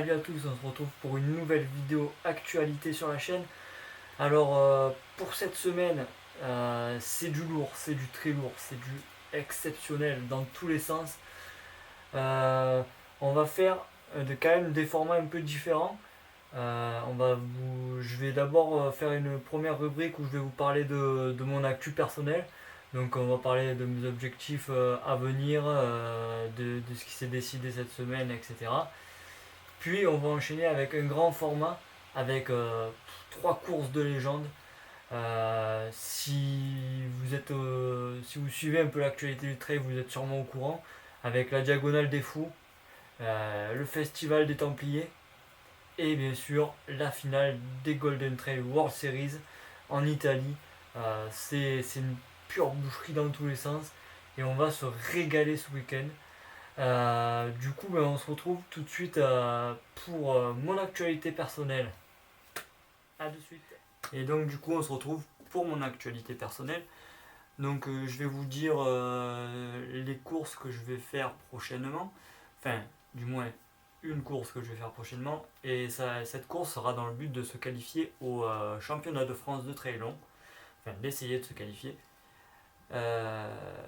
Salut à tous, on se retrouve pour une nouvelle vidéo actualité sur la chaîne. Alors pour cette semaine, c'est du lourd, c'est du très lourd, c'est du exceptionnel dans tous les sens. Euh, on va faire quand même des formats un peu différents. Je vais d'abord faire une première rubrique où je vais vous parler de mon actu personnel. Donc on va parler de mes objectifs à venir, de ce qui s'est décidé cette semaine, etc. Puis on va enchaîner avec un grand format, avec 3 courses de légende. Si vous suivez un peu l'actualité du trail, vous êtes sûrement au courant. Avec la Diagonale des Fous, le Festival des Templiers et bien sûr la finale des Golden Trail World Series en Italie. C'est une pure boucherie dans tous les sens et on va se régaler ce week-end. Du coup, on se retrouve tout de suite pour mon actualité personnelle. A de suite. Et donc, du coup, on se retrouve pour mon actualité personnelle. Donc, je vais vous dire les courses que je vais faire prochainement. Enfin, du moins, une course que je vais faire prochainement. Et cette course sera dans le but de se qualifier au championnat de France de trail long. Enfin, d'essayer de se qualifier. Euh,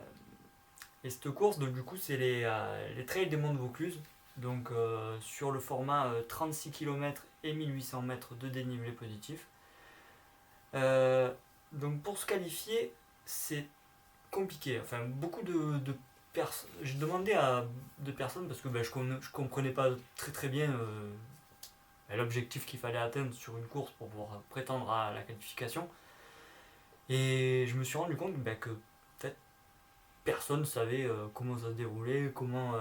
Et cette course, donc, du coup, c'est les trails des Monts de Vaucluse. Donc, sur le format 36 km et 1800 mètres de dénivelé positif. Euh, donc, pour se qualifier, c'est compliqué. Enfin, beaucoup de personnes. J'ai demandé à de personnes parce que je comprenais pas très très bien l'objectif qu'il fallait atteindre sur une course pour pouvoir prétendre à la qualification. Et je me suis rendu compte que peut-être personne ne savait comment ça se déroulait, comment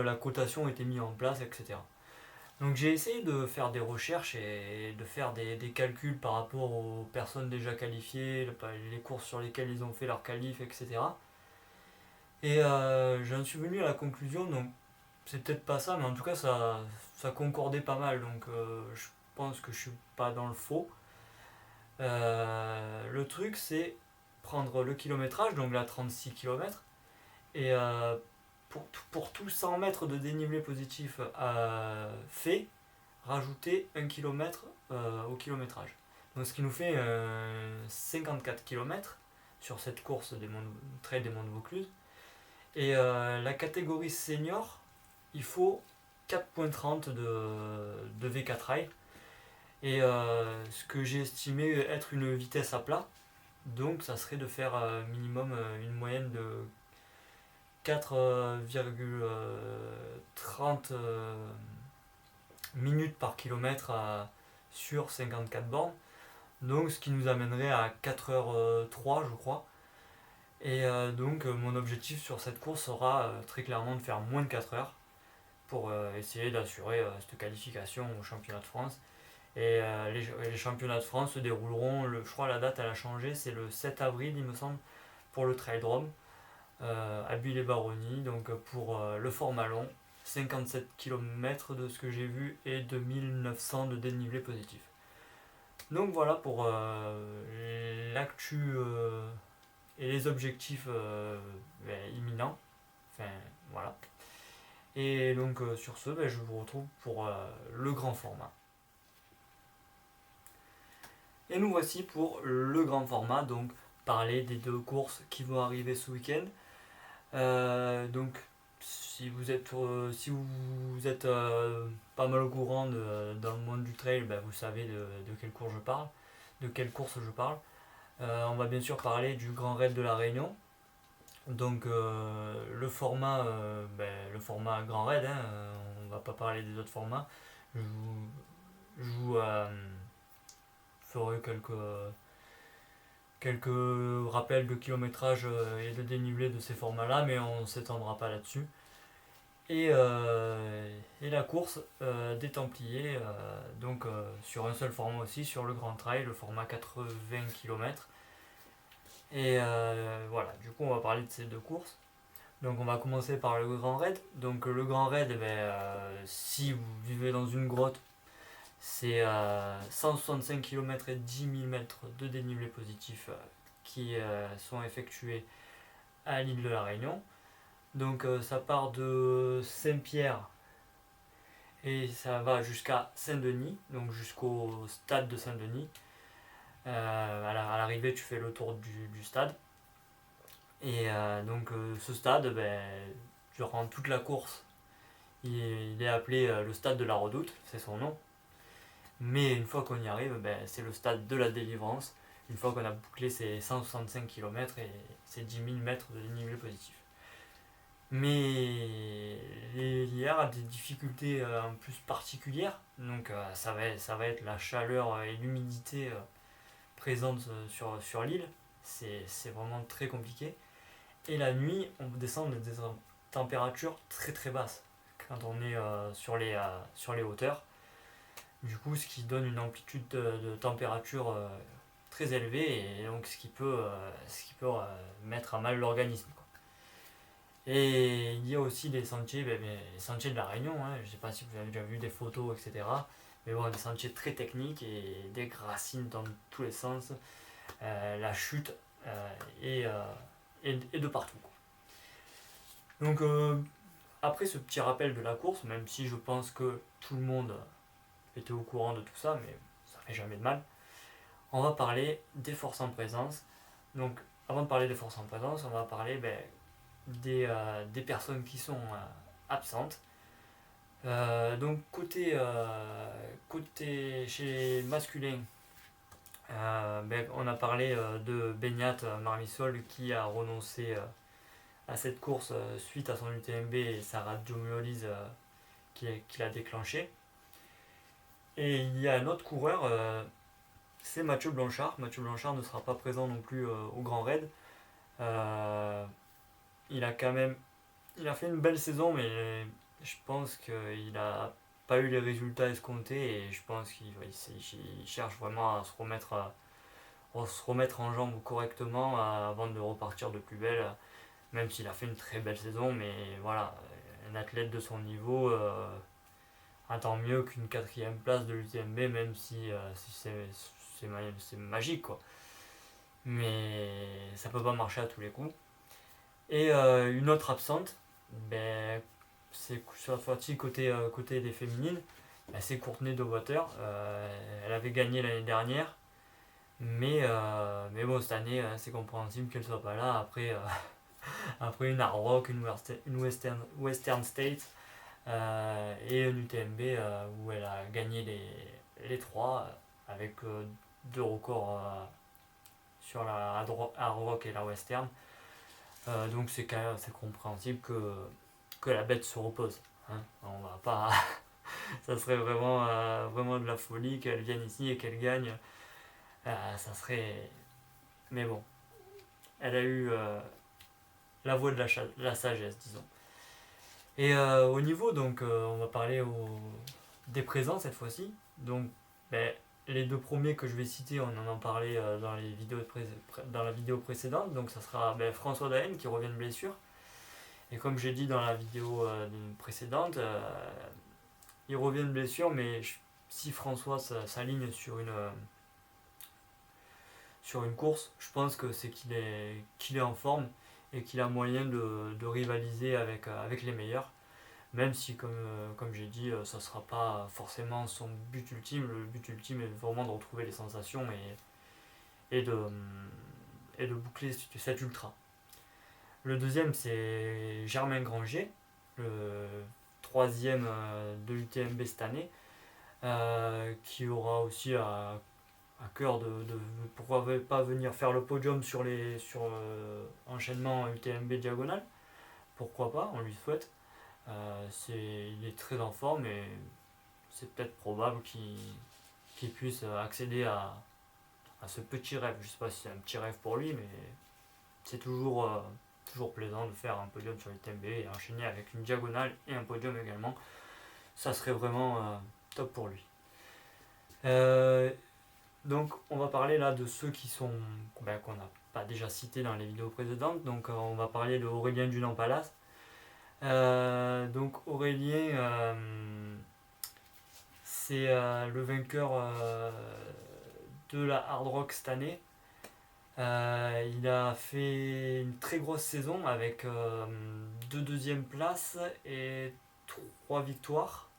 la cotation était mise en place, etc. Donc j'ai essayé de faire des recherches et de faire des calculs par rapport aux personnes déjà qualifiées, les courses sur lesquelles ils ont fait leur qualif, etc. Et j'en suis venu à la conclusion, donc c'est peut-être pas ça, mais en tout cas ça concordait pas mal, donc je pense que je suis pas dans le faux. Le truc c'est prendre le kilométrage, donc là 36 km, et pour tout 100 mètres de dénivelé positif fait, rajouter 1 km au kilométrage. Donc ce qui nous fait 54 km sur cette course des trail des Monts de Vaucluse. Et la catégorie senior, il faut 4,30 de V4 Rail. Et ce que j'ai estimé être une vitesse à plat, donc ça serait de faire minimum une moyenne de 4,30 minutes par kilomètre sur 54 bornes. Donc ce qui nous amènerait à 4h03 je crois. Et donc mon objectif sur cette course sera très clairement de faire moins de 4 heures pour essayer d'assurer cette qualification au championnat de France. Et les championnats de France se dérouleront, je crois la date elle a changé, c'est le 7 avril il me semble, pour le Trail Drome à Buis-les-Baronnies, donc pour le format long, 57 km de ce que j'ai vu et 2900 de dénivelé positif. Donc voilà pour l'actu et les objectifs imminents. Enfin voilà. Et donc sur ce, je vous retrouve pour le grand format. Et nous voici pour le grand format, donc parler des 2 courses qui vont arriver ce week-end. Donc si vous êtes pas mal au courant dans le monde du trail, vous savez de quelle course je parle. De quelle course je parle. On va bien sûr parler du Grand Raid de la Réunion. Donc le format Grand Raid, hein, on va pas parler des autres formats. Je vous ferai quelques rappels de kilométrage et de dénivelé de ces formats-là, mais on ne s'étendra pas là-dessus. Et la course des Templiers, donc sur un seul format aussi, sur le Grand Trail, le format 80 km. Et voilà, du coup on va parler de ces 2 courses. Donc on va commencer par le Grand Raid. Donc le Grand Raid, si vous vivez dans une grotte, c'est 165 km et 10 000 mètres de dénivelé positif qui sont effectués à l'île de la Réunion. Donc ça part de Saint-Pierre et ça va jusqu'à Saint-Denis, donc jusqu'au stade de Saint-Denis. À l'arrivée, tu fais le tour du stade. Et donc ce stade, durant toute la course, il est appelé le stade de la Redoute, c'est son nom. Mais une fois qu'on y arrive, c'est le stade de la délivrance. Une fois qu'on a bouclé ces 165 km et ces 10 000 mètres de dénivelé positif. Mais l'IR a des difficultés en plus particulières. Donc ça va être la chaleur et l'humidité présente sur l'île. C'est vraiment très compliqué. Et la nuit, on descend des températures très très basses quand on est sur les hauteurs. Du coup, ce qui donne une amplitude de température très élevée et donc ce qui peut mettre à mal l'organisme. Et il y a aussi des sentiers, les sentiers de la Réunion, hein, je ne sais pas si vous avez déjà vu des photos, etc. Mais bon, des sentiers très techniques et des racines dans tous les sens, la chute et de partout. Donc après ce petit rappel de la course, même si je pense que tout le monde était au courant de tout ça, mais ça fait jamais de mal, on va parler des forces en présence. Donc avant de parler des forces en présence, on va parler des personnes qui sont absentes. Donc côté chez les masculins, on a parlé de Beñat Marmisol qui a renoncé à cette course suite à son UTMB et sa radiomyolyse qui l'a déclenché. Et il y a un autre coureur, c'est Mathieu Blanchard. Mathieu Blanchard ne sera pas présent non plus au Grand Raid. Il a fait une belle saison, mais je pense qu'il n'a pas eu les résultats escomptés et je pense qu'il cherche vraiment à se remettre en jambes correctement avant de repartir de plus belle. Même s'il a fait une très belle saison, mais voilà, un athlète de son niveau attend mieux qu'une quatrième place de l'UTMB, même si c'est magique, quoi. Mais ça peut pas marcher à tous les coups. Et une autre absente, c'est cette fois-ci côté des féminines, c'est Courtney Dauwalter. Elle avait gagné l'année dernière, mais bon, cette année, c'est compréhensible qu'elle soit pas là après une Hard Rock, une Western States et une UTMB où elle a gagné les trois avec deux records sur la Hard Rock et la Western. Donc c'est compréhensible que la bête se repose. Hein. On va pas. Ça serait vraiment de la folie qu'elle vienne ici et qu'elle gagne. Ça serait. Mais bon, elle a eu la voix de la sagesse, disons. Et au niveau, donc, on va parler des présents cette fois-ci. Donc, les deux premiers que je vais citer, on en a parlé dans la vidéo précédente. Donc, ça sera François Daen qui revient de blessure. Et comme j'ai dit dans la vidéo précédente, il revient de blessure, mais si François s'aligne sur une course, je pense que c'est qu'il est en forme et qu'il a moyen de rivaliser avec les meilleurs. Même si, comme j'ai dit, ça ne sera pas forcément son but ultime. Le but ultime est vraiment de retrouver les sensations et de boucler cet ultra. Le deuxième, c'est Germain Granger, le troisième de l'UTMB cette année, qui aura aussi à cœur de pourquoi pas venir faire le podium sur enchaînement UTMB diagonale. Pourquoi pas, on lui souhaite. Il est très en forme et c'est peut-être probable qu'il puisse accéder à ce petit rêve. Je ne sais pas si c'est un petit rêve pour lui, mais c'est toujours plaisant de faire un podium sur l'UTMB et enchaîner avec une diagonale et un podium également. Ça serait vraiment top pour lui. Donc on va parler là de ceux qu'on n'a pas déjà cités dans les vidéos précédentes. Donc on va parler de Aurélien Dunant-Palace. Donc Aurélien, c'est le vainqueur de la Hard Rock cette année. Il a fait une très grosse saison avec 2 deuxièmes places et 3 victoires.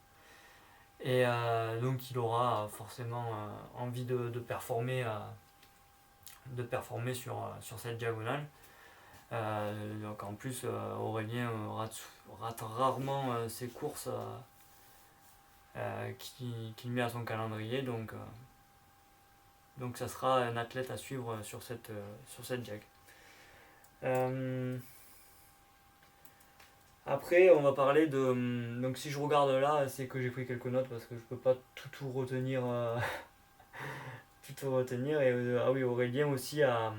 Et donc il aura forcément envie de performer, sur cette diagonale. Donc en plus, Aurélien rate rarement ses courses qu'il met à son calendrier. Donc ça sera un athlète à suivre sur cette diag. Après, on va parler de. Donc, si je regarde là, c'est que j'ai pris quelques notes parce que je peux pas tout retenir. Tout retenir. Et ah oui, Aurélien aussi a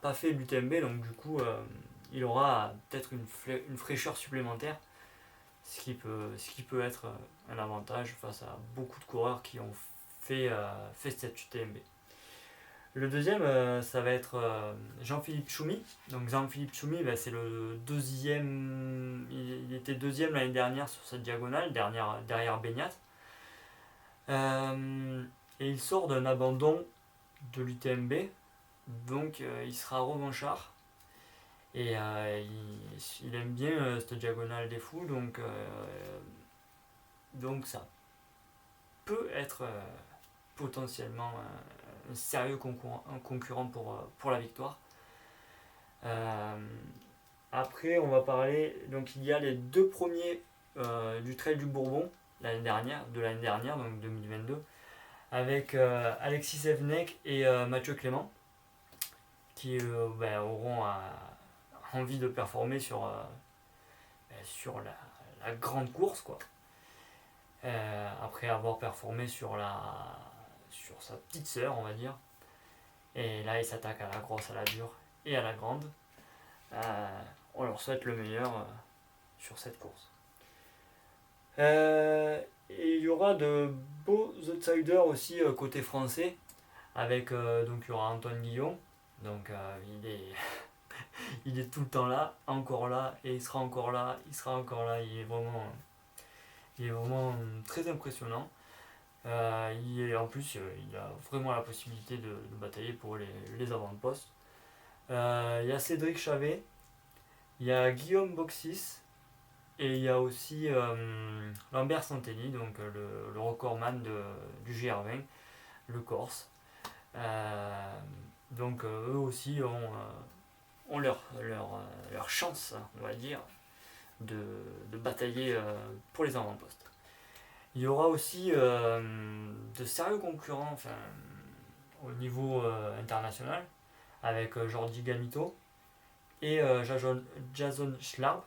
pas fait l'UTMB, donc du coup, il aura peut-être une fraîcheur supplémentaire, ce qui peut être un avantage face à beaucoup de coureurs qui ont fait cette UTMB. Le deuxième, ça va être Jean-Philippe Choumi. Donc Jean-Philippe Choumi, c'est le deuxième. Il était deuxième l'année dernière sur cette diagonale, derrière Beignat. Et il sort d'un abandon de l'UTMB. Donc il sera revanchard. Et il aime bien cette diagonale des fous. Donc ça peut être potentiellement un sérieux concurrent pour la victoire. Après, on va parler. Donc, il y a les deux premiers du Trail du Bourbon de l'année dernière, donc 2022, avec Alexis Evnek et Mathieu Clément, qui auront envie de performer sur la grande course, quoi. Après avoir performé sur sa petite sœur, on va dire. Et là, ils s'attaquent à la grosse, à la dure et à la grande. On leur souhaite le meilleur sur cette course. Et il y aura de beaux outsiders aussi côté français, avec donc il y aura Antoine Guillon. Donc il est tout le temps là, encore là, et il sera encore là, il est vraiment très impressionnant. En plus, il a vraiment la possibilité de batailler pour les avant-postes. Il y a Cédric Chavet, il y a Guillaume Boxis, et il y a aussi Lambert Santelli, donc le recordman du GR20, le Corse. Donc eux aussi ont leur chance, on va dire, de batailler pour les avant-postes. Il y aura aussi de sérieux concurrents au niveau international, avec Jordi Gamito et Jason Schlarb,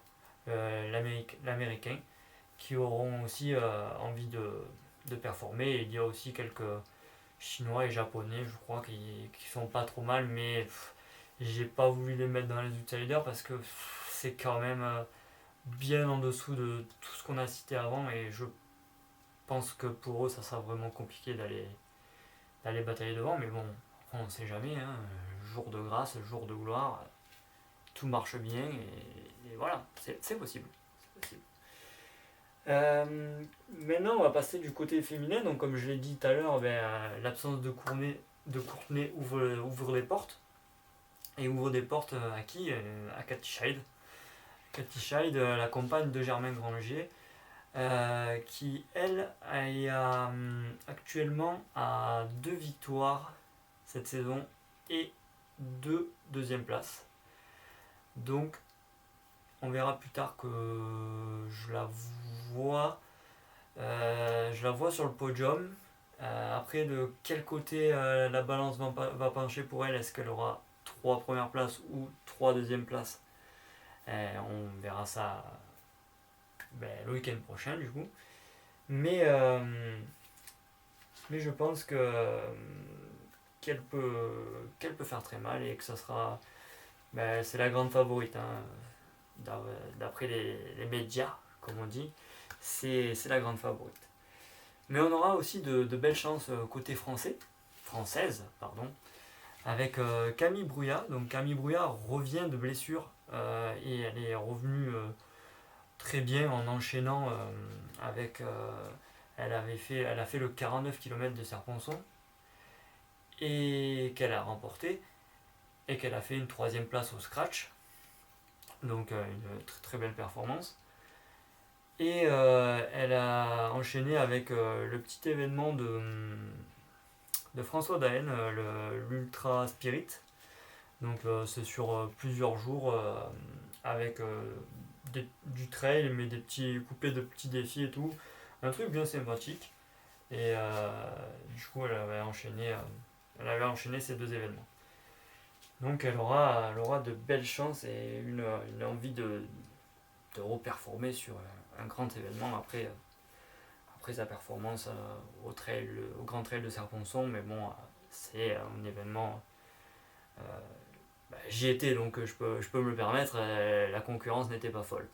l'américain, qui auront aussi envie de performer. Et il y a aussi quelques chinois et japonais, je crois, qui sont pas trop mal, mais j'ai pas voulu les mettre dans les outsiders parce que c'est quand même bien en dessous de tout ce qu'on a cité avant, et je pense que pour eux ça sera vraiment compliqué d'aller batailler devant. Mais bon, on sait jamais, hein. Jour de grâce, jour de gloire, tout marche bien, et voilà, c'est possible. Maintenant, on va passer du côté féminin. Donc, comme je l'ai dit tout à l'heure, l'absence de Courtenay ouvre les portes. Et ouvre des portes à qui? À Cathy Scheid. Cathy Scheid, la compagne de Germain Granger, qui, elle, est actuellement à 2 victoires cette saison et 2 deuxièmes places. Donc, on verra plus tard que je la vois sur le podium. Après, de quel côté la balance va pencher pour elle? Est-ce qu'elle aura 3 premières places ou 3 deuxièmes places? On verra ça le week-end prochain, du coup. Mais je pense qu'elle peut faire très mal, et que ça sera. C'est la grande favorite, hein, d'après les médias, comme on dit. C'est la grande favorite. Mais on aura aussi de belles chances côté française, avec Camille Brouillat. Donc Camille Brouillat revient de blessure, et elle est revenue très bien en enchaînant avec. Elle a fait le 49 km de Serponçon, et qu'elle a remporté, et qu'elle a fait une 3ème place au scratch. Donc une très très belle performance. Et elle a enchaîné avec le petit événement de François Daen, l'Ultra Spirit. Donc c'est sur plusieurs jours avec du trail, mais des petits coupés de petits défis et tout. Un truc bien sympathique. Et du coup, elle avait enchaîné ces deux événements. Donc elle aura de belles chances et une envie de reperformer sur un grand événement après sa performance au Grand Trail de Serponçon. Mais bon, c'est un événement. euh, J'y étais donc je peux me le permettre, la concurrence n'était pas folle.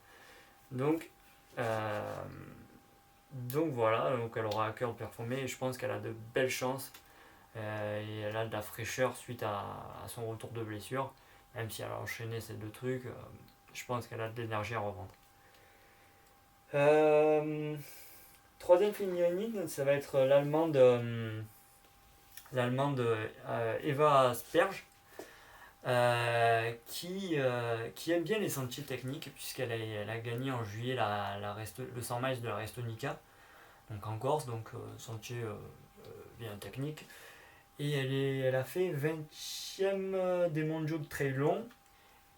Donc, euh, donc voilà, donc elle aura à cœur de performer et je pense qu'elle a de belles chances et elle a de la fraîcheur suite à son retour de blessure. Même si elle a enchaîné ces deux trucs, je pense qu'elle a de l'énergie à revendre. Euh, Troisième féminine, ça va être l'allemande Eva Sperge. Qui aime bien les sentiers techniques elle a gagné en juillet le 100 miles de la Restonica, donc en Corse, donc sentier bien technique. Et elle a fait 20e des mondiaux de trail long.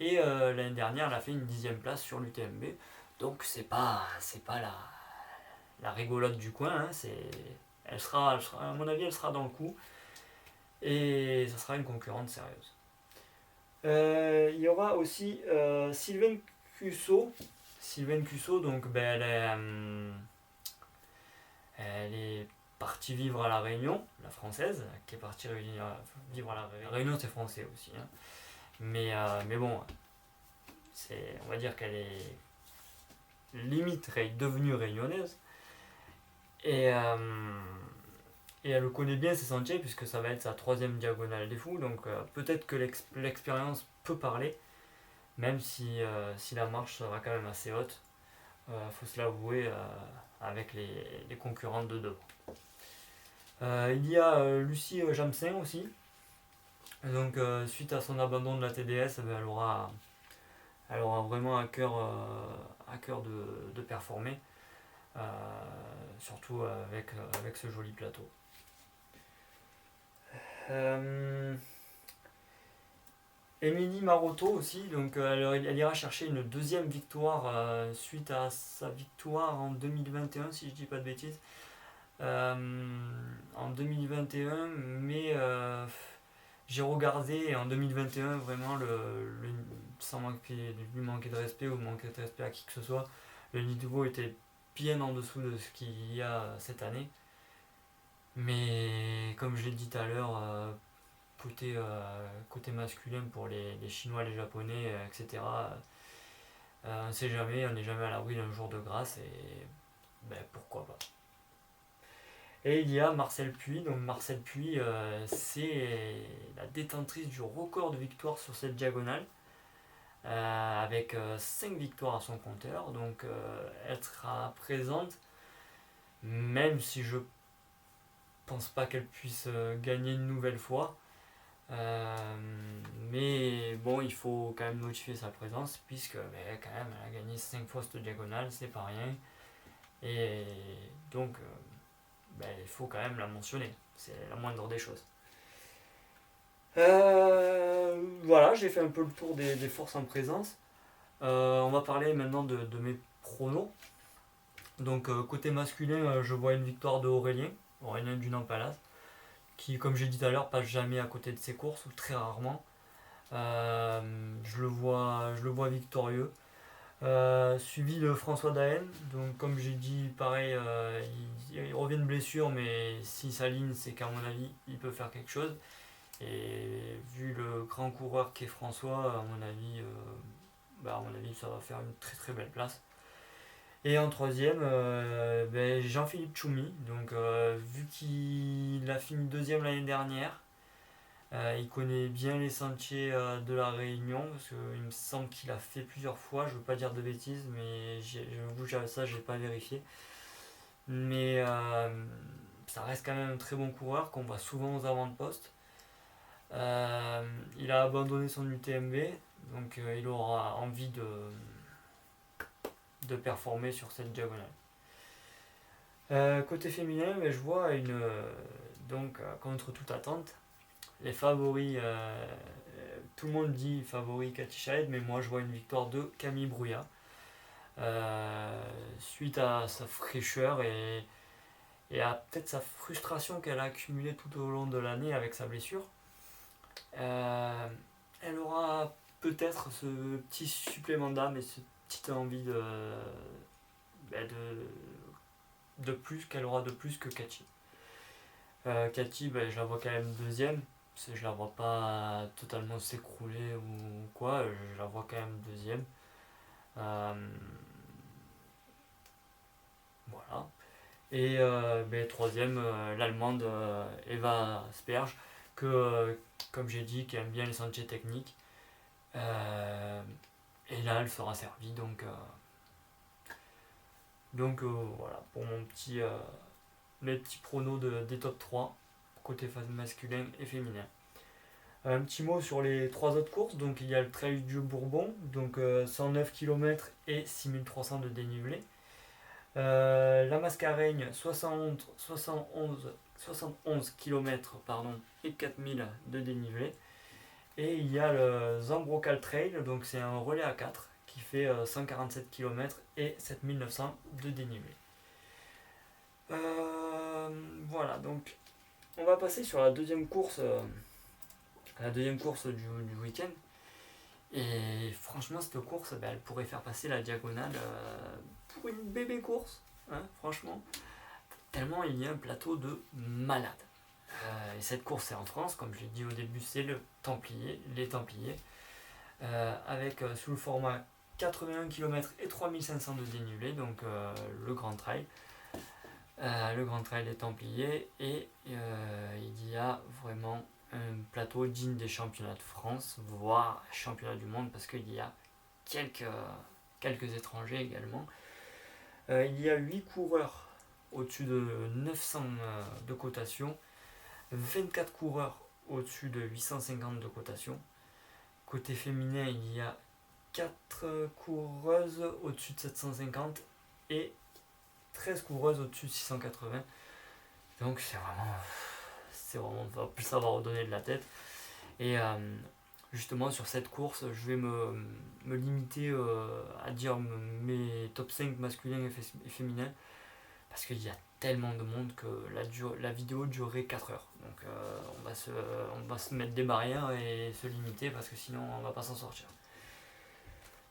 Et l'année dernière, elle a fait une 10e place sur l'UTMB. Donc c'est pas la rigolote du coin. Hein, à mon avis, elle sera dans le coup. Et ça sera une concurrente sérieuse. Il y aura aussi Sylvaine Cusso. Sylvaine Cusso, donc elle est partie vivre à La Réunion, la française, qui est partie vivre à La Réunion. La Réunion, c'est français aussi. Hein. Mais bon, on va dire qu'elle est limite devenue réunionnaise. Et, et elle connaît bien ses sentiers puisque ça va être sa 3e diagonale des fous. Donc peut-être que l'expérience peut parler. Même si la marche sera quand même assez haute, faut se l'avouer avec les concurrentes de devant. Il y a Lucie Jamsin aussi. Donc suite à son abandon de la TDS, elle aura vraiment à cœur de performer, euh, surtout avec ce joli plateau. Émilie Maroto aussi, donc elle ira chercher une 2e victoire suite à sa victoire en 2021, si je dis pas de bêtises. En 2021, mais j'ai regardé et en 2021, vraiment, sans lui manquer de respect ou manquer de respect à qui que ce soit, le niveau était bien en dessous de ce qu'il y a cette année. Mais comme je l'ai dit tout à l'heure, côté masculin pour les Chinois, les Japonais, etc. On ne sait jamais, on n'est jamais à l'abri d'un jour de grâce et pourquoi pas. Et il y a Marcel Puy, donc Marcel Puy c'est la détentrice du record de victoires sur cette diagonale avec 5 victoires à son compteur, donc elle sera présente même si je pense pas qu'elle puisse gagner une nouvelle fois. Mais bon, il faut quand même notifier sa présence puisque quand même elle a gagné 5 fois cette diagonale, c'est pas rien. Et donc il faut quand même la mentionner, c'est la moindre des choses. Voilà, j'ai fait un peu le tour des forces en présence. On va parler maintenant de mes pronos. Donc côté masculin, je vois une victoire de Aurélien Dunant-Palace, qui, comme j'ai dit tout à l'heure, passe jamais à côté de ses courses, ou très rarement. Je le vois victorieux. Suivi de François Daen, donc comme j'ai dit, pareil, il revient de blessure, mais s'il s'aligne, c'est qu'à mon avis, il peut faire quelque chose. Et vu le grand coureur qu'est François, à mon avis, ça va faire une très très belle place. Et en troisième, Jean-Philippe Choumi. Donc, vu qu'il a fini 2e l'année dernière, il connaît bien les sentiers de la Réunion, parce qu'il me semble qu'il a fait plusieurs fois. Je ne veux pas dire de bêtises, mais j'avoue ça, je n'ai pas vérifié. Mais ça reste quand même un très bon coureur qu'on voit souvent aux avant-postes. Il a abandonné son UTMB, donc il aura envie de performer sur cette diagonale. Côté féminin, je vois contre toute attente, les favoris, tout le monde dit favori Katy Scheidt, mais moi je vois une victoire de Camille Brouillat. Suite à sa fraîcheur et à peut-être sa frustration qu'elle a accumulée tout au long de l'année avec sa blessure. Elle aura peut-être ce petit supplément d'âme et cette petite envie de plus qu'elle aura de plus que Katy. Katy, je la vois quand même deuxième. Je la vois pas totalement s'écrouler ou quoi. Je la vois quand même deuxième. Voilà. Et troisième, l'allemande Eva Sperge, que comme j'ai dit, qui aime bien les sentiers techniques. Et là, elle sera servie. Donc voilà, pour mes petits pronos des top 3, côté masculin et féminin. Un petit mot sur les 3 autres courses. Donc il y a le Trail du Bourbon, donc 109 km et 6300 de dénivelé. La Mascareigne, 71 km et 4000 de dénivelé. Et il y a le Zambrocal Trail, donc c'est un relais à 4 qui fait 147 km et 7900 de dénivelé. Voilà, donc on va passer sur la deuxième course du week-end. Et franchement, cette course, elle pourrait faire passer la diagonale pour une bébé course, hein, franchement. Tellement il y a un plateau de malades. Et cette course, c'est en France, comme je l'ai dit au début, c'est les Templiers, avec sous le format 81 km et 3500 de dénivelé, donc le Grand Trail. Le Grand Trail des Templiers, et il y a vraiment un plateau digne des championnats de France, voire championnats du monde, parce qu'il y a quelques étrangers également. Il y a 8 coureurs au-dessus de 900 de cotation, 24 coureurs au-dessus de 850 de cotation. Côté féminin, il y a 4 coureuses au-dessus de 750 et 13 coureuses au-dessus de 680. Donc plus ça va redonner de la tête. Et justement sur cette course, je vais me limiter à dire mes top 5 masculins et féminins, parce qu'il y a tellement de monde que la vidéo durerait 4 heures. Donc on va se mettre des barrières et se limiter, parce que sinon on va pas s'en sortir.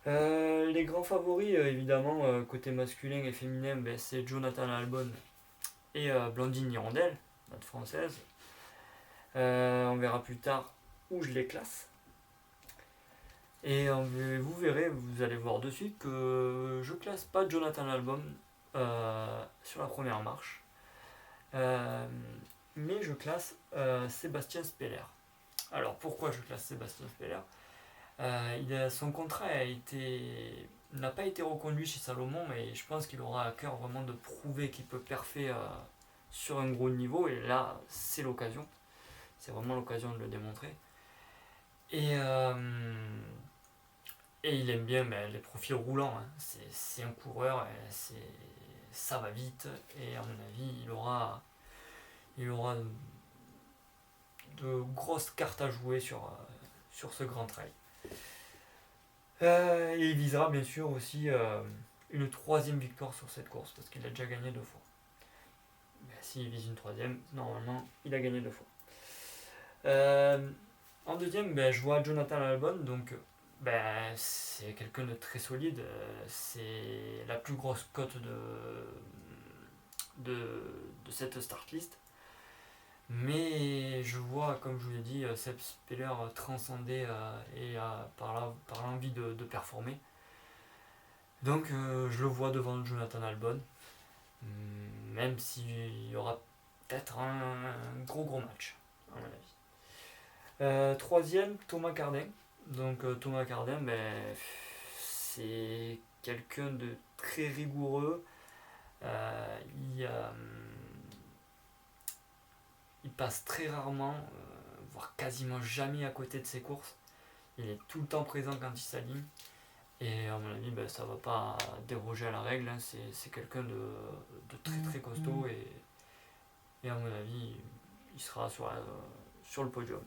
Les grands favoris, évidemment, côté masculin et féminin, c'est Jonathan Albon et Blandine Hirondelle, notre française. On verra plus tard où je les classe. Et vous verrez, vous allez voir de suite que je classe pas Jonathan Albon sur la première marche. Mais je classe Sébastien Speller. Alors pourquoi je classe Sébastien Speller ? Son contrat n'a pas été reconduit chez Salomon, mais je pense qu'il aura à cœur vraiment de prouver qu'il peut perfer sur un gros niveau, et là c'est l'occasion, c'est vraiment l'occasion de le démontrer. Et il aime bien les profils roulants, hein. C'est un coureur, ça va vite, et à mon avis il aura de grosses cartes à jouer sur ce grand trail. Et il visera bien sûr aussi une 3e victoire sur cette course, parce qu'il a déjà gagné 2 fois. S'il vise une 3e, normalement il a gagné 2 fois. En 2e, je vois Jonathan Albon, donc c'est quelqu'un de très solide. C'est la plus grosse cote de cette start list. Mais je vois, comme je vous l'ai dit, Seb Speller transcender par l'envie de performer. Donc je le vois devant Jonathan Albon, même s'il y aura peut-être un gros match, à mon avis. 3e, Thomas Cardin. Donc Thomas Cardin, c'est quelqu'un de très rigoureux. Il passe très rarement, voire quasiment jamais à côté de ses courses. Il est tout le temps présent quand il s'aligne. Et à mon avis, ça va pas déroger à la règle. Hein. C'est quelqu'un de très très costaud et à mon avis, il sera sur le podium.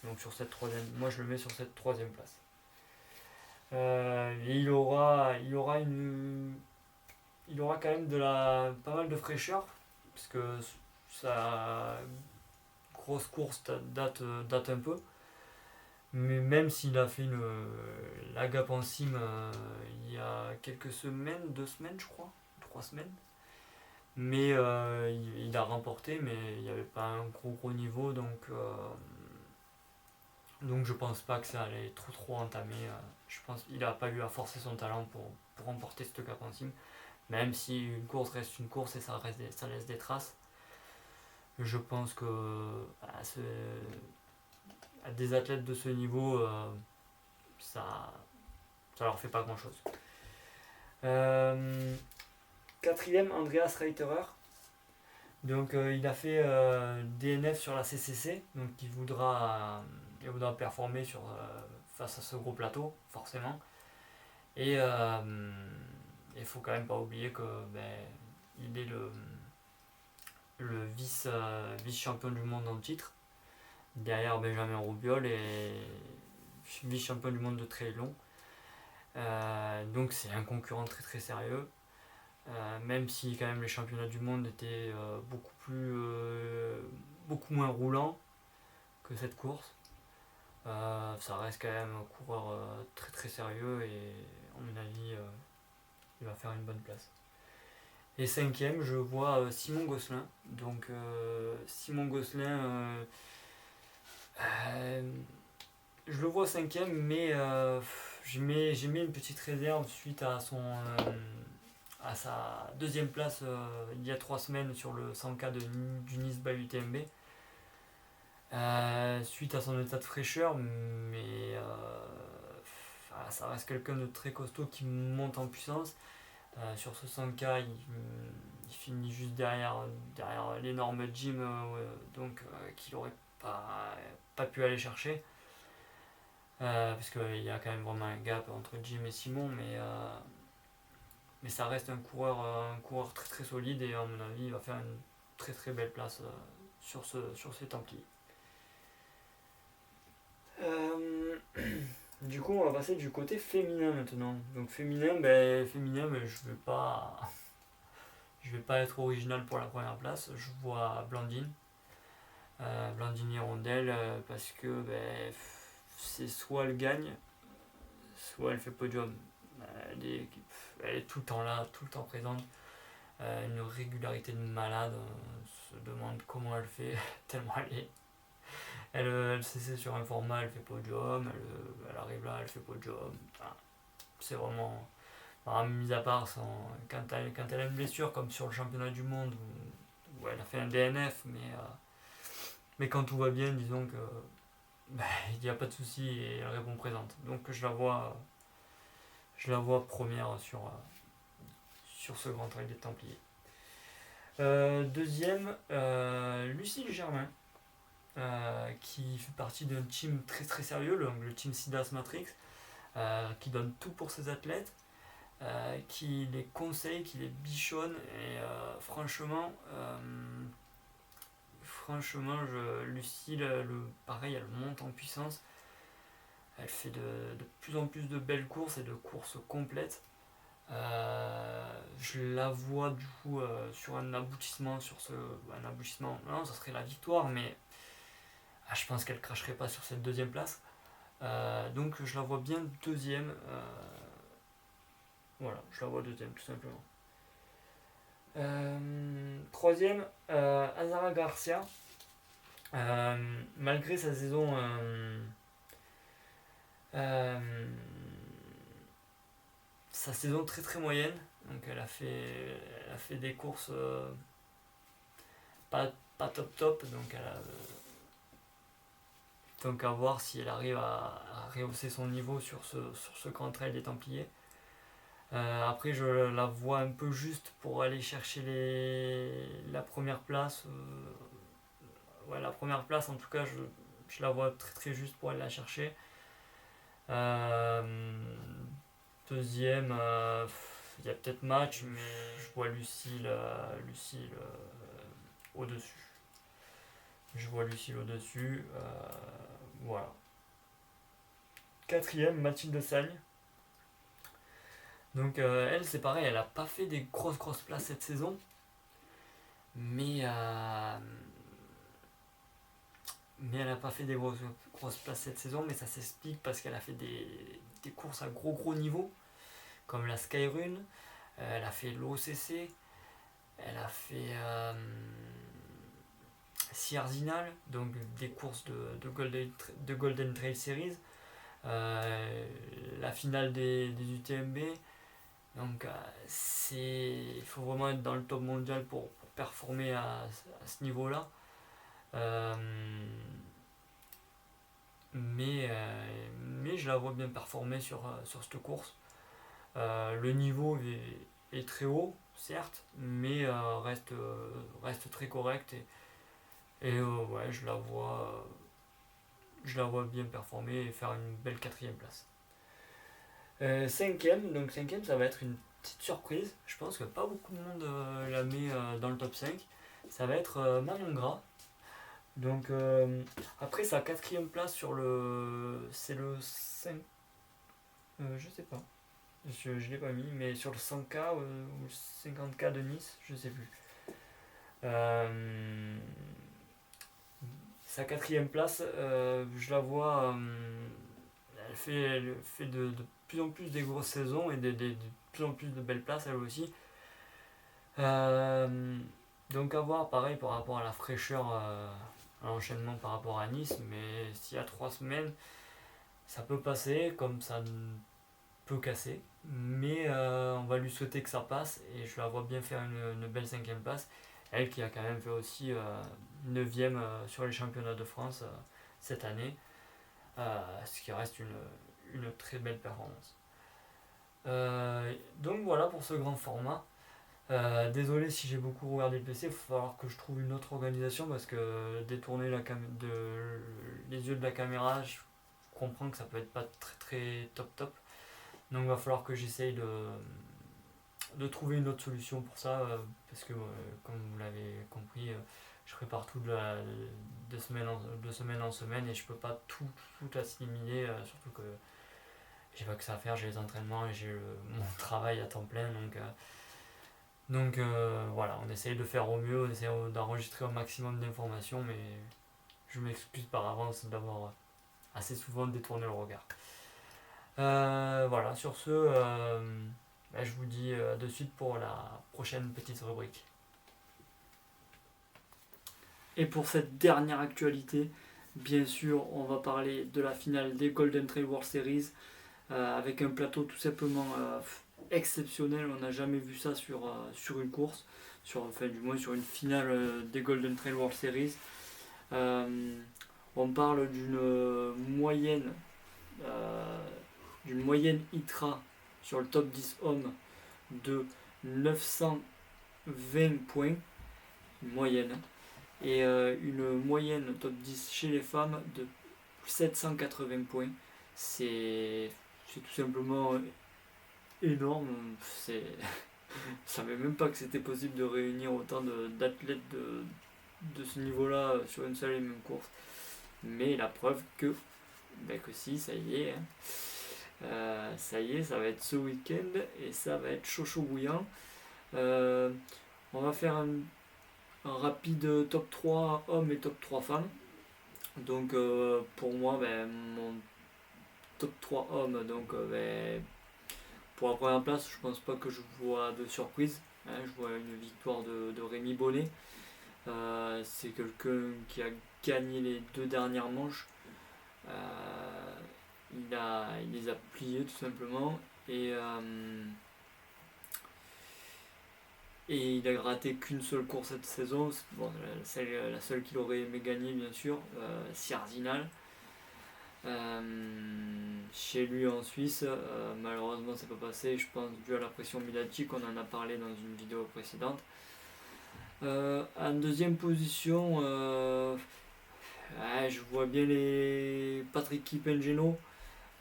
Donc sur cette troisième, moi je le mets sur cette troisième place. Et il aura quand même pas mal de fraîcheur, parce que sa grosse course date un peu. Mais même s'il a fait la gap en cime il y a quelques semaines, 2 semaines je crois, 3 semaines. Mais il a remporté, mais il n'y avait pas un gros niveau, donc je pense pas que ça allait trop entamer. Je pense qu'il n'a pas eu à forcer son talent pour remporter cette gap en cime. Même si une course reste une course et ça laisse des traces, je pense que à des athlètes de ce niveau, ça leur fait pas grand chose. Quatrième, Andreas Reiterer. Donc il a fait DNF sur la CCC, donc il voudra performer face à ce gros plateau, forcément. Et il faut quand même pas oublier que il est le vice-champion du monde en titre, derrière Benjamin Roubiol et vice-champion du monde de triathlon. Donc c'est un concurrent très très sérieux. Même si quand même les championnats du monde étaient beaucoup moins roulants que cette course, ça reste quand même un coureur très très sérieux et à mon avis il va faire une bonne place. Et cinquième, je vois Simon Gosselin. Donc Simon Gosselin, je le vois cinquième, mais j'ai mis une petite réserve suite à sa deuxième place il y a 3 semaines sur le 100K du Nice by UTMB. Suite à son état de fraîcheur, mais ça reste quelqu'un de très costaud qui monte en puissance. Sur ce 100K, il finit juste derrière l'énorme Jim, donc qu'il n'aurait pas pu aller chercher. Parce qu'il y a quand même vraiment un gap entre Jim et Simon, mais ça reste un coureur très très solide et à mon avis il va faire une très très belle place sur ces Templiers. Du coup on va passer du côté féminin maintenant. Donc féminin, je vais pas être original pour la première place. Je vois Blandine Hirondelle, parce que c'est soit elle gagne, soit elle fait podium. Elle est tout le temps là, tout le temps présente. Une régularité de malade. On se demande comment elle fait, tellement elle s'essaie sur un format, elle fait podium, elle arrive là, elle fait podium. Enfin, c'est vraiment. Mis à part quand elle a une blessure, comme sur le championnat du monde, où elle a fait un DNF, mais quand tout va bien, disons que il n'y a pas de souci et elle répond présente. Donc je la vois première sur ce Grand Trail des Templiers. Deuxième, Lucille Germain, qui fait partie d'un team très très sérieux, le team Sidas Matrix, qui donne tout pour ses athlètes, qui les conseille, qui les bichonne, et franchement, Lucille, pareil, elle monte en puissance. Elle fait de plus en plus de belles courses et de courses complètes. Je la vois du coup sur un aboutissement, non, ça serait la victoire, mais je pense qu'elle cracherait pas sur cette deuxième place. Donc je la vois bien deuxième. Voilà, je la vois deuxième tout simplement. Troisième, Azara Garcia. Malgré sa saison très très moyenne, donc elle a fait des courses pas top, donc à voir si elle arrive à rehausser son niveau sur ce Grand Trail des Templiers. Après je la vois un peu juste pour aller chercher la première place. La première place en tout cas, je la vois très très juste pour aller la chercher. Deuxième, il y a peut-être match, mais je vois Lucille, au-dessus. Je vois Lucille au-dessus. Voilà. Quatrième, Mathilde Sagne. Donc elle, c'est pareil, elle a pas fait des grosses places cette saison. Mais elle n'a pas fait des grosses places cette saison, mais ça s'explique parce qu'elle a fait des courses à gros niveau, comme la Skyrun, elle a fait l'OCC, elle a fait Sierzinal, donc des courses de Golden Trail Series, la finale des UTMB. Donc il faut vraiment être dans le top mondial pour performer à ce niveau-là. Euh, mais je la vois bien performer sur cette course. Le niveau est très haut, certes, mais reste très correct. Et ouais, je la vois bien performer et faire une belle quatrième place. Cinquième, ça va être une petite surprise. Je pense que pas beaucoup de monde la met dans le top 5. Ça va être Manon Gras. Donc après sa quatrième place c'est le 5. Je sais pas. Je l'ai pas mis, mais sur le 100K ou le 50K de Nice, je sais plus. Euh, Sa quatrième place, je la vois. Elle fait de plus en plus des grosses saisons et de plus en plus de belles places elle aussi. Euh, donc à voir pareil par rapport à la fraîcheur, à l'enchaînement par rapport à Nice, mais s'il y a 3 semaines, ça peut passer comme ça peut casser. Mais on va lui souhaiter que ça passe et je la vois bien faire une belle cinquième place. Elle qui a quand même fait aussi 9ème sur les championnats de France cette année, ce qui reste une très belle performance. Donc voilà pour ce grand format. Désolé si j'ai beaucoup regardé le PC, il va falloir que je trouve une autre organisation parce que détourner les yeux de la caméra, je comprends que ça peut être pas très très top. Donc il va falloir que j'essaye de trouver une autre solution pour ça parce que comme vous l'avez compris, je prépare tout de semaine en semaine et je peux pas tout assimiler, surtout que j'ai pas que ça à faire, j'ai les entraînements et j'ai mon travail à temps plein donc voilà, on essaye de faire au mieux, on essaye d'enregistrer un maximum d'informations, mais je m'excuse par avance d'avoir assez souvent détourné le regard. Voilà, sur ce, je vous dis de suite pour la prochaine petite rubrique. Et pour cette dernière actualité, bien sûr, on va parler de la finale des Golden Trail World Series avec un plateau tout simplement exceptionnel. On n'a jamais vu ça sur une course, du moins sur une finale des Golden Trail World Series. On parle d'une moyenne ITRA sur le top 10 hommes de 920 points, une moyenne, et une moyenne top 10 chez les femmes de 780 points. C'est tout simplement énorme. Je savais même pas que c'était possible de réunir autant d'athlètes de ce niveau-là sur une seule et même course. Mais la preuve que si, ça y est. Ça y est, ça va être ce week-end et ça va être chaud bouillant. On va faire un rapide top 3 hommes et top 3 femmes. Donc pour moi, mon top 3 hommes, donc pour la première place, je pense pas que je vois de surprise. Je vois une victoire de Rémi Bonnet. C'est quelqu'un qui a gagné les 2 dernières manches. Il les a pliés tout simplement et il a raté qu'une seule course cette saison. Bon, la seule qu'il aurait aimé gagner bien sûr, Sierzinal. Chez lui en Suisse, malheureusement c'est pas passé, je pense dû à la pression médiatique, on en a parlé dans une vidéo précédente. En deuxième position, je vois bien les Patrick Kipengeno.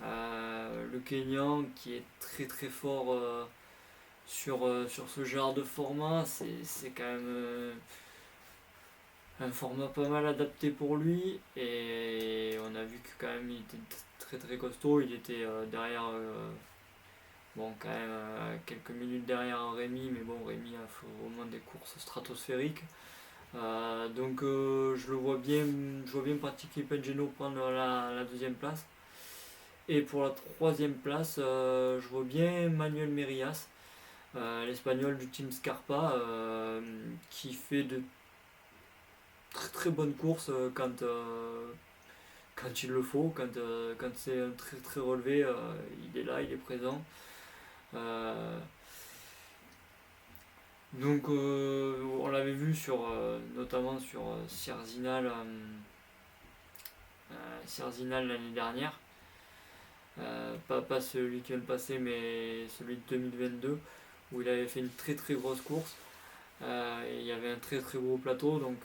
Le Kenyan qui est très très fort sur ce genre de format, c'est quand même un format pas mal adapté pour lui, et on a vu que quand même il était très très costaud, il était derrière, bon quand même quelques minutes derrière Rémi, mais bon Rémi a fait vraiment des courses stratosphériques. Donc je vois bien Patrick Pageno prendre la deuxième place. Et pour la troisième place, je vois bien Manuel Merias, l'Espagnol du team Scarpa, qui fait de très très bonnes courses quand il le faut, quand c'est un très très relevé, il est là, il est présent. Donc on l'avait vu notamment sur Sierzinal l'année dernière. Pas celui qui vient de passer, mais celui de 2022, où il avait fait une très très grosse course. Et il y avait un très très gros plateau, donc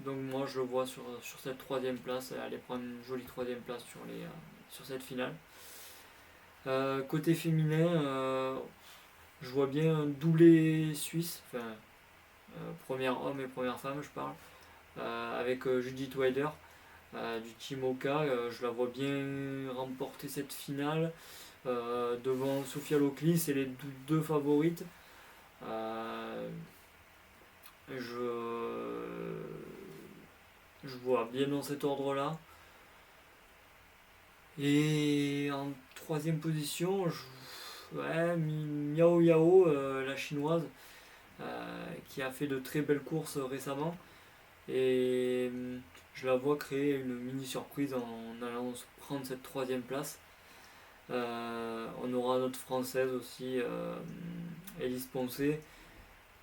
moi je le vois sur cette troisième place, aller prendre une jolie troisième place sur cette finale. Côté féminin, je vois bien un doublé suisse, enfin première homme et première femme je parle, avec Judith Wider du Team Oka. Je la vois bien remporter cette finale devant Sofia Lokli, c'est les deux favorites. Je vois bien dans cet ordre-là. Et en troisième position, Miao Yao, la chinoise, qui a fait de très belles courses récemment. Et je la vois créer une mini surprise en allant prendre cette troisième place. On aura notre française aussi, Elise Poncé,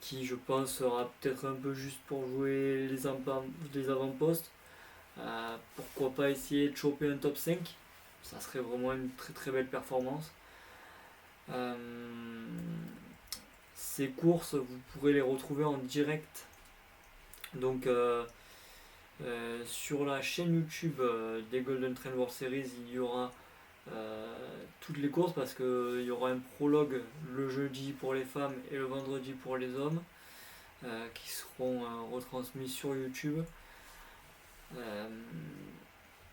qui je pense sera peut-être un peu juste pour jouer les avant-postes. Pourquoi pas essayer de choper un top 5, ça serait vraiment une très très belle performance. Ces courses, vous pourrez les retrouver en direct. Donc sur la chaîne YouTube des Golden Trail World Series, il y aura toutes les courses, parce qu'il y aura un prologue le jeudi pour les femmes et le vendredi pour les hommes, qui seront retransmis sur YouTube.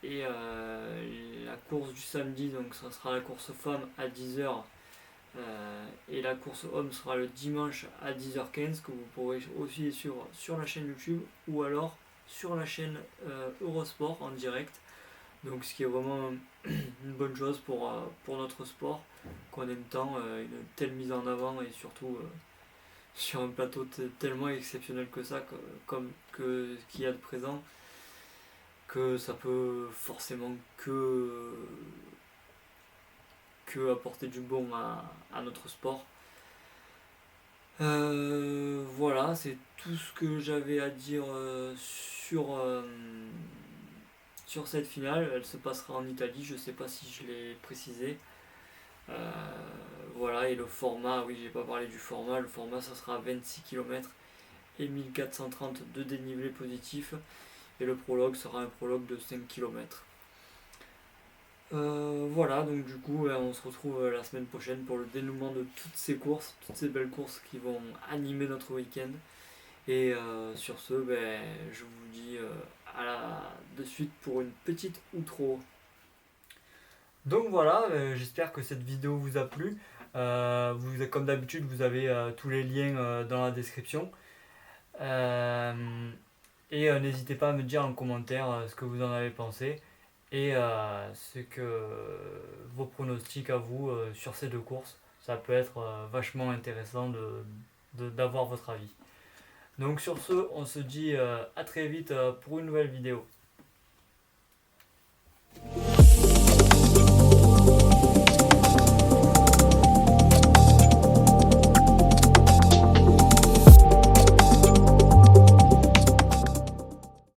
Et la course du samedi, donc ça sera la course femme à 10h, et la course homme sera le dimanche à 10h15, que vous pourrez aussi suivre sur la chaîne YouTube ou alors sur la chaîne Eurosport en direct. Donc ce qui est vraiment une bonne chose pour notre sport, qu'on aime tant, une telle mise en avant, et surtout sur un plateau tellement exceptionnel que ça, qu'il y a de présent, que ça peut forcément que apporter du bon à notre sport. Voilà, c'est tout ce que j'avais à dire sur cette finale. Elle se passera en Italie, je sais pas si je l'ai précisé. Voilà, et le format, oui, j'ai pas parlé du format. Le format, ça sera 26 km et 1430 de dénivelé positif. Et le prologue sera un prologue de 5 km. Voilà, donc du coup, on se retrouve la semaine prochaine pour le dénouement de toutes ces courses, toutes ces belles courses qui vont animer notre week-end. Et sur ce, je vous dis de suite pour une petite outro. Donc voilà, j'espère que cette vidéo vous a plu. Comme d'habitude, vous avez tous les liens dans la description. Et n'hésitez pas à me dire en commentaire ce que vous en avez pensé, et vos pronostics à vous sur ces deux courses. Ça peut être vachement intéressant d'avoir votre avis. Donc sur ce, on se dit à très vite pour une nouvelle vidéo.